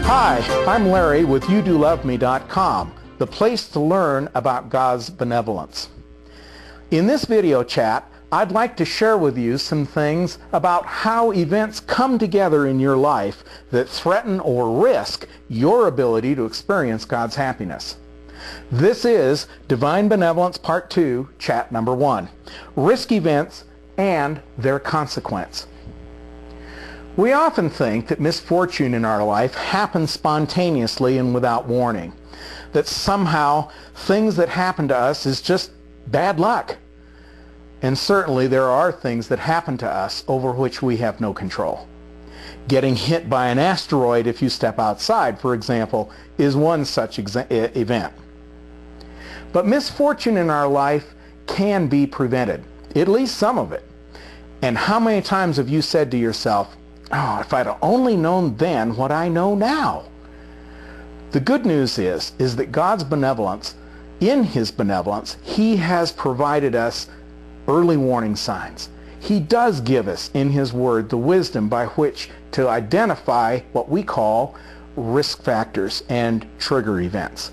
Hi, I'm Larry with YouDoLoveMe.com, the place to learn about God's benevolence. In this video chat, I'd like to share with you some things about how events come together in your life that threaten or risk your ability to experience God's happiness. This is Divine Benevolence Part 2, Chat Number 1, Risk Events and Their Consequence. We often think that misfortune in our life happens spontaneously and without warning, that somehow things that happen to us is just bad luck. And certainly there are things that happen to us over which we have no control. Getting hit by an asteroid if you step outside, for example, is one such event. But misfortune in our life can be prevented, at least some of it. And how many times have you said to yourself, "Oh, if I'd only known then what I know now"? The good news is that God's benevolence, in His benevolence, He has provided us early warning signs. He does give us in His Word the wisdom by which to identify what we call risk factors and trigger events.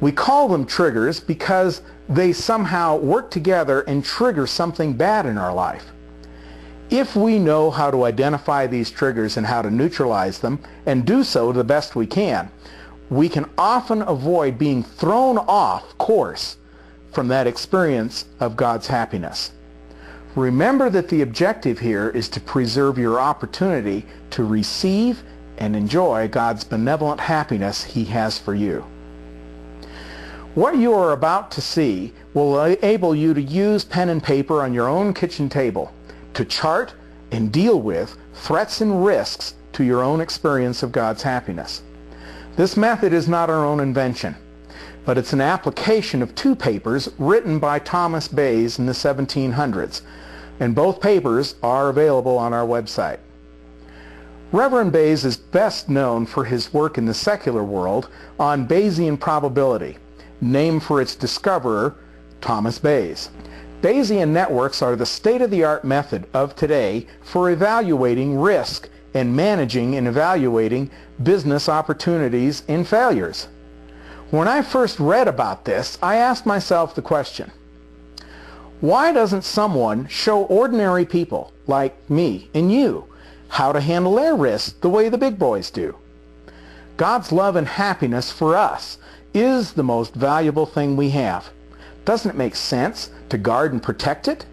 We call them triggers because they somehow work together and trigger something bad in our life. If we know how to identify these triggers and how to neutralize them, and do so the best we can often avoid being thrown off course from that experience of God's happiness. Remember that the objective here is to preserve your opportunity to receive and enjoy God's benevolent happiness He has for you. What you are about to see will enable you to use pen and paper on your own kitchen table to chart and deal with threats and risks to your own experience of God's happiness. This method is not our own invention, but it's an application of two papers written by Thomas Bayes in the 1700s, and both papers are available on our website. Reverend Bayes is best known for his work in the secular world on Bayesian probability, named for its discoverer, Thomas Bayes. Bayesian networks are the state-of-the-art method of today for evaluating risk and managing and evaluating business opportunities and failures. When I first read about this, I asked myself the question, why doesn't someone show ordinary people like me and you how to handle their risks the way the big boys do? God's love and happiness for us is the most valuable thing we have. Doesn't it make sense to guard and protect it?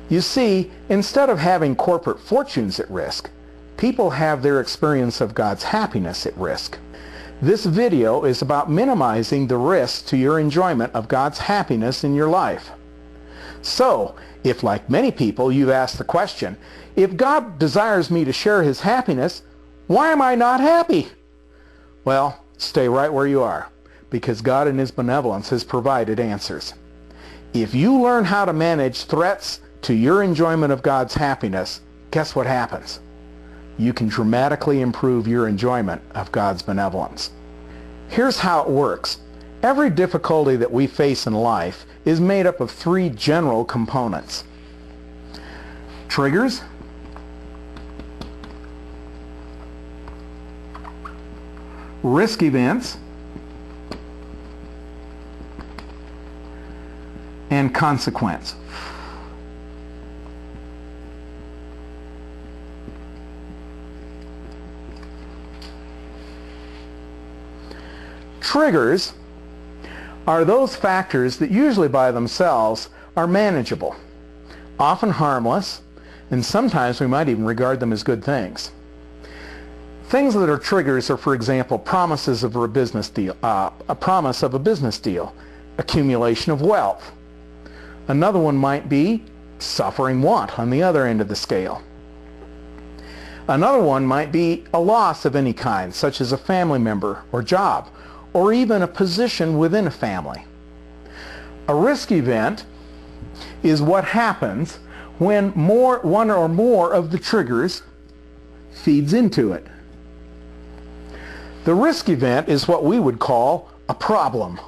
You see, instead of having corporate fortunes at risk, people have their experience of God's happiness at risk. This video is about minimizing the risks to your enjoyment of God's happiness in your life. So, if like many people you've asked the question, if God desires me to share His happiness, why am I not happy? Well, stay right where you are, because God in His benevolence has provided answers. If you learn how to manage threats to your enjoyment of God's happiness, guess what happens? You can dramatically improve your enjoyment of God's benevolence. Here's how it works. Every difficulty that we face in life is made up of three general components: triggers, risk events, and consequence. Triggers are those factors that usually by themselves are manageable, often harmless, and sometimes we might even regard them as good things. Things that are triggers are, for example, promises of a business deal, accumulation of wealth. Another one might be suffering want on the other end of the scale. Another one might be a loss of any kind, such as a family member or job, or even a position within a family. A risk event is what happens when one or more of the triggers feeds into it. The risk event is what we would call a problem.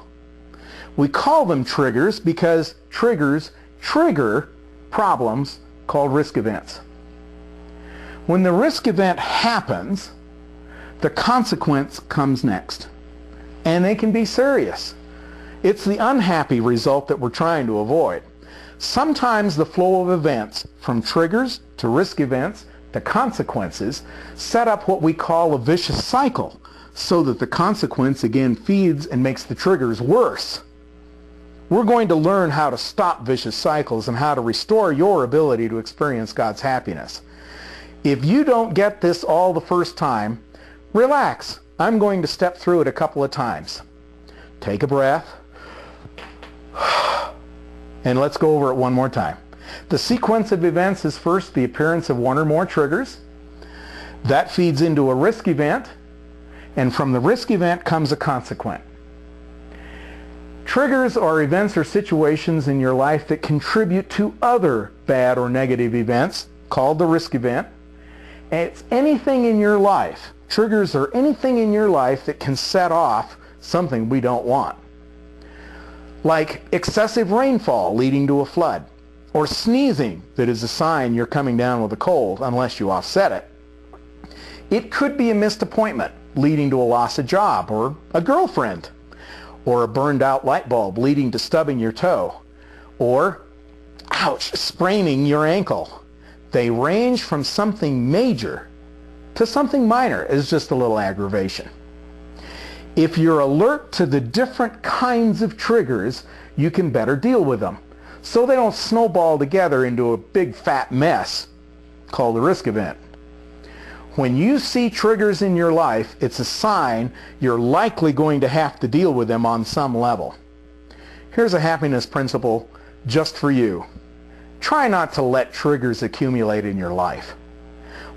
We call them triggers because triggers trigger problems called risk events. When the risk event happens, the consequence comes next. And they can be serious. It's the unhappy result that we're trying to avoid. Sometimes the flow of events, from triggers to risk events to consequences, set up what we call a vicious cycle, so that the consequence again feeds and makes the triggers worse. We're going to learn how to stop vicious cycles and how to restore your ability to experience God's happiness. If you don't get this all the first time, relax. I'm going to step through it a couple of times. Take a breath. And let's go over it one more time. The sequence of events is first the appearance of one or more triggers. That feeds into a risk event. And from the risk event comes a consequence. Triggers are events or situations in your life that contribute to other bad or negative events, called the risk event. And it's anything in your life. Triggers are anything in your life that can set off something we don't want. Like excessive rainfall leading to a flood, or sneezing that is a sign you're coming down with a cold unless you offset it. It could be a missed appointment leading to a loss of job, or a girlfriend, or a burned out light bulb leading to stubbing your toe, or, ouch, spraining your ankle. They range from something major to something minor as just a little aggravation. If you're alert to the different kinds of triggers, you can better deal with them, so they don't snowball together into a big fat mess called a risk event. When you see triggers in your life, it's a sign you're likely going to have to deal with them on some level. Here's a happiness principle just for you. Try not to let triggers accumulate in your life.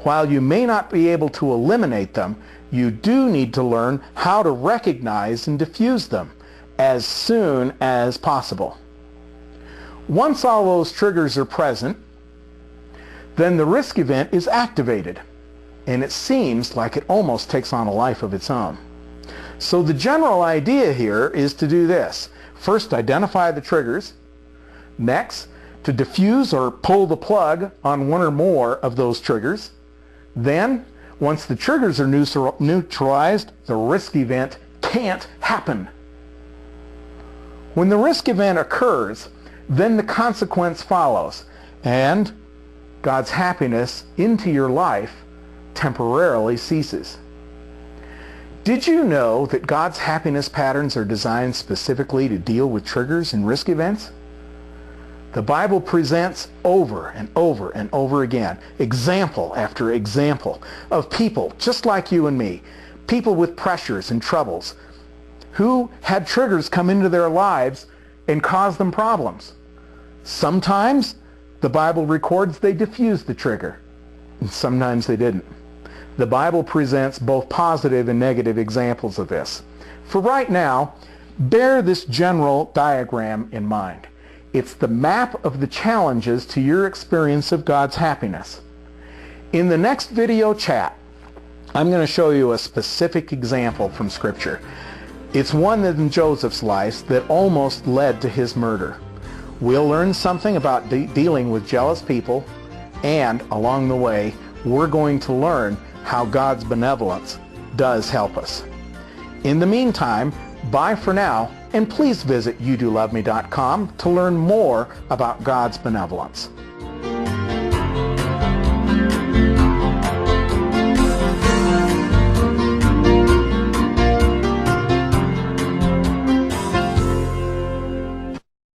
While you may not be able to eliminate them, you do need to learn how to recognize and diffuse them as soon as possible. Once all those triggers are present, then the risk event is activated, and it seems like it almost takes on a life of its own. So the general idea here is to do this. First, identify the triggers. Next, to diffuse or pull the plug on one or more of those triggers. Then, once the triggers are neutralized, the risk event can't happen. When the risk event occurs, then the consequence follows, and God's happiness into your life temporarily ceases. Did you know that God's happiness patterns are designed specifically to deal with triggers and risk events? The Bible presents over and over and over again, example after example of people just like you and me, people with pressures and troubles, who had triggers come into their lives and cause them problems. Sometimes the Bible records they diffused the trigger, and sometimes they didn't. The Bible presents both positive and negative examples of this. For right now, bear this general diagram in mind. It's the map of the challenges to your experience of God's happiness. In the next video chat, I'm going to show you a specific example from Scripture. It's one that in Joseph's life that almost led to his murder. We'll learn something about dealing with jealous people, and along the way, we're going to learn how God's benevolence does help us. In the meantime, bye for now, and please visit youdolove.me.com to learn more about God's benevolence.